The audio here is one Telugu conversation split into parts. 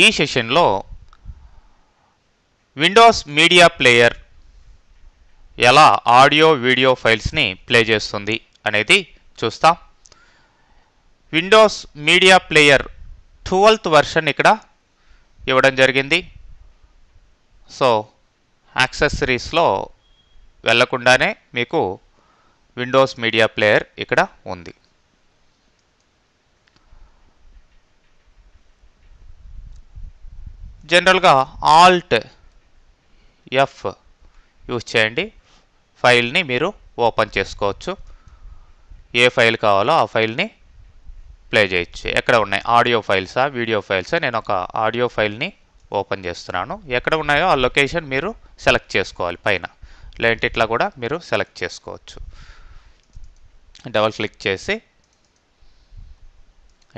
ఈ సెషన్లో విండోస్ మీడియా ప్లేయర్ ఎలా ఆడియో వీడియో ఫైల్స్ని ప్లే చేస్తుంది అనేది చూస్తాం. Windows media player 12th version ఇక్కడ ఇవ్వడం జరిగింది. సో యాక్సెసరీస్లో వెళ్లకుండానే మీకు విండోస్ మీడియా ప్లేయర్ ఇక్కడ ఉంది. జనరల్గా ఆల్ట్ F యూజ్ చేయండి. ఫైల్ని మీరు ఓపెన్ చేసుకోవచ్చు. ఏ ఫైల్ కావాలో ఆ ఫైల్ని ప్లే చేయొచ్చు. ఎక్కడ ఉన్నాయి ఆడియో ఫైల్సా వీడియో ఫైల్సా? నేను ఒక ఆడియో ఫైల్ని ఓపెన్ చేస్తున్నాను. ఎక్కడ ఉన్నాయో ఆ లొకేషన్ మీరు సెలెక్ట్ చేసుకోవాలి. పైన లేదంటే ఇట్లా కూడా మీరు సెలెక్ట్ చేసుకోవచ్చు. డబల్ క్లిక్ చేసి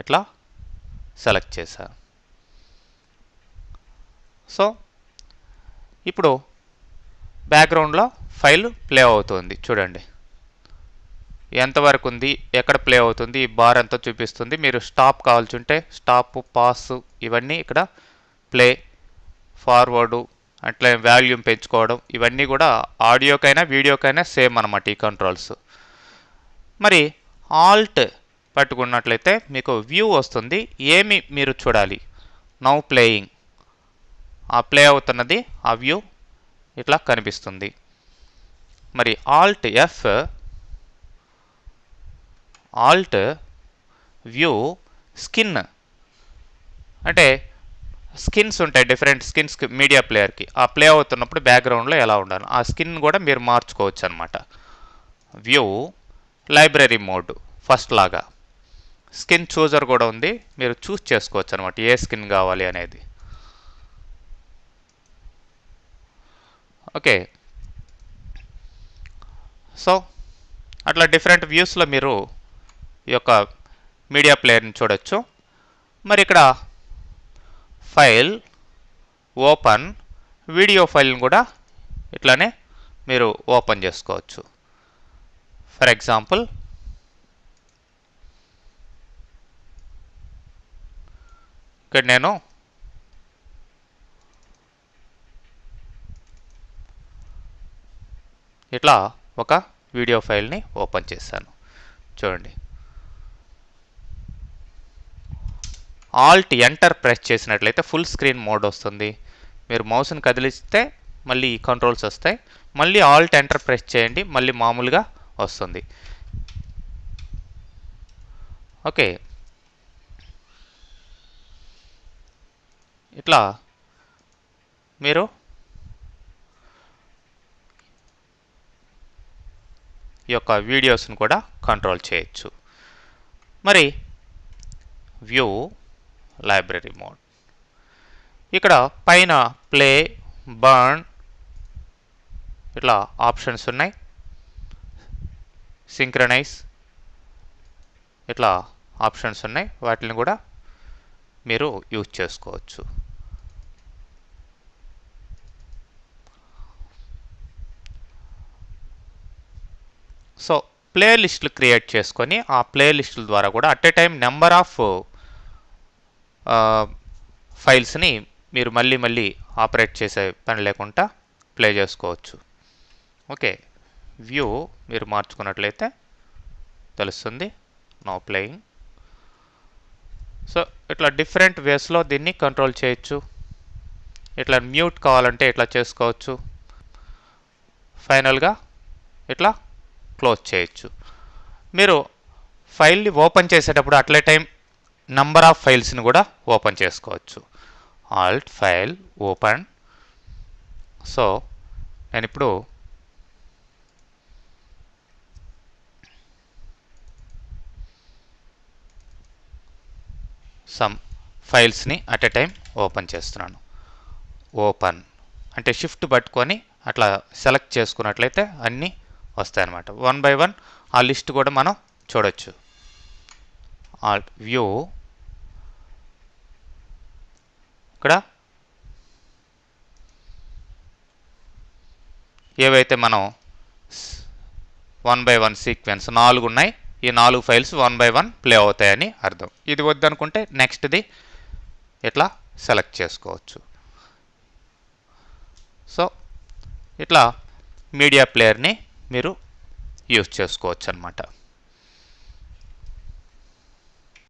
ఇట్లా సెలెక్ట్ చేశాను. సో ఇప్పుడు బ్యాక్గ్రౌండ్లో ఫైల్ ప్లే అవుతుంది. చూడండి ఎంతవరకు ఉంది, ఎక్కడ ప్లే అవుతుంది, ఈ బార్ అంతా చూపిస్తుంది. మీరు స్టాప్ కావాల్సింటే స్టాప్, పాస్ ఇవన్నీ ఇక్కడ ప్లే, ఫార్వర్డు, అట్లా వాల్యూమ్ పెంచుకోవడం ఇవన్నీ కూడా ఆడియోకైనా వీడియోకైనా సేమ్ అన్నమాట ఈ కంట్రోల్స్. మరి ఆల్ట్ పట్టుకున్నట్లయితే మీకు వ్యూ వస్తుంది. ఏమి మీరు చూడాలి? నౌ ప్లేయింగ్, ఆ ప్లే అవుతున్నది ఆ వ్యూ ఇట్లా కనిపిస్తుంది. మరి Alt F Alt view skin, అంటే స్కిన్స్ ఉంటాయి, డిఫరెంట్ స్కిన్స్ మీడియా ప్లేయర్కి. ఆ ప్లే అవుతున్నప్పుడు బ్యాక్గ్రౌండ్లో ఎలా ఉండాలి ఆ స్కిన్ కూడా మీరు మార్చుకోవచ్చు అనమాట. వ్యూ లైబ్రరీ మోడ్ ఫస్ట్ లాగా స్కిన్ చూజర్ కూడా ఉంది, మీరు చూస్ చేసుకోవచ్చు అనమాట ఏ స్కిన్ కావాలి అనేది. ఓకే, సో అట్లా డిఫరెంట్ వ్యూస్లో మీరు ఈ యొక్క మీడియా ప్లేయర్ని చూడొచ్చు. మరి ఇక్కడ ఫైల్ ఓపెన్ వీడియో ఫైల్ని కూడా ఇట్లానే మీరు ఓపెన్ చేసుకోవచ్చు. ఫర్ ఎగ్జాంపుల్ ఇక్కడ నేను ఇట్లా ఒక వీడియో ఫైల్ని ఓపెన్ చేశాను. చూడండి ఆల్ట్ ఎంటర్ ప్రెస్ చేసినట్లయితే ఫుల్ స్క్రీన్ మోడ్ వస్తుంది. మీరు మౌస్ని కదిలిస్తే మళ్ళీ ఈ కంట్రోల్స్ వస్తాయి. మళ్ళీ ఆల్ట్ ఎంటర్ ప్రెస్ చేయండి, మళ్ళీ మామూలుగా వస్తుంది. ఓకే, ఇట్లా మీరు ఈ యొక్క వీడియోస్ని కూడా కంట్రోల్ చేయొచ్చు. మరి వ్యూ లైబ్రరీ మోడ్, ఇక్కడ పైన ప్లే, బర్న్ ఇట్లా ఆప్షన్స్ ఉన్నాయి. సింక్రనైజ్ ఇట్లా ఆప్షన్స్ ఉన్నాయి, వాటిని కూడా మీరు యూజ్ చేసుకోవచ్చు. సో ప్లే లిస్టులు క్రియేట్ చేసుకొని ఆ ప్లే లిస్టుల ద్వారా కూడా at a time number of ఫైల్స్ని మీరు మళ్ళీ మళ్ళీ ఆపరేట్ చేసే పని లేకుండా ప్లే చేసుకోవచ్చు. ఓకే, వ్యూ మీరు మార్చుకున్నట్లయితే తెలుస్తుంది నౌ ప్లేయింగ్. సో ఇట్లా డిఫరెంట్ వేస్లో దీన్ని కంట్రోల్ చేయొచ్చు. ఇట్లా మ్యూట్ కావాలంటే ఇట్లా చేసుకోవచ్చు. ఫైనల్గా ఇట్లా క్లోజ్ చేయొచ్చు. మీరు ఫైల్ని ఓపెన్ చేసేటప్పుడు అట్లే టైం నంబర్ ఆఫ్ ఫైల్స్ని కూడా ఓపెన్ చేసుకోవచ్చు. Alt file open. సో నేను ఇప్పుడు సమ్ ఫైల్స్ని అట్ ఎ టైం ఓపెన్ చేస్తున్నాను. ఓపెన్ అంటే షిఫ్ట్ పట్టుకొని అట్లా సెలెక్ట్ చేసుకున్నట్లయితే అన్నీ వస్తాయన్నమాట. వన్ బై వన్ ఆ లిస్ట్ కూడా మనం చూడొచ్చు. ఆల్ట్ వ్యూ ఇక్కడ ఏవైతే మనం వన్ బై వన్ సీక్వెన్స్ 4 ఉన్నాయి. ఈ 4 files one by one play అవుతాయని అర్థం. ఇది వద్దనుకుంటే నెక్స్ట్ది ఇట్లా సెలెక్ట్ చేసుకోవచ్చు. సో ఇట్లా మీడియా ప్లేయర్ని మీరు యూజ్ చేసుకోవచ్చు అన్నమాట.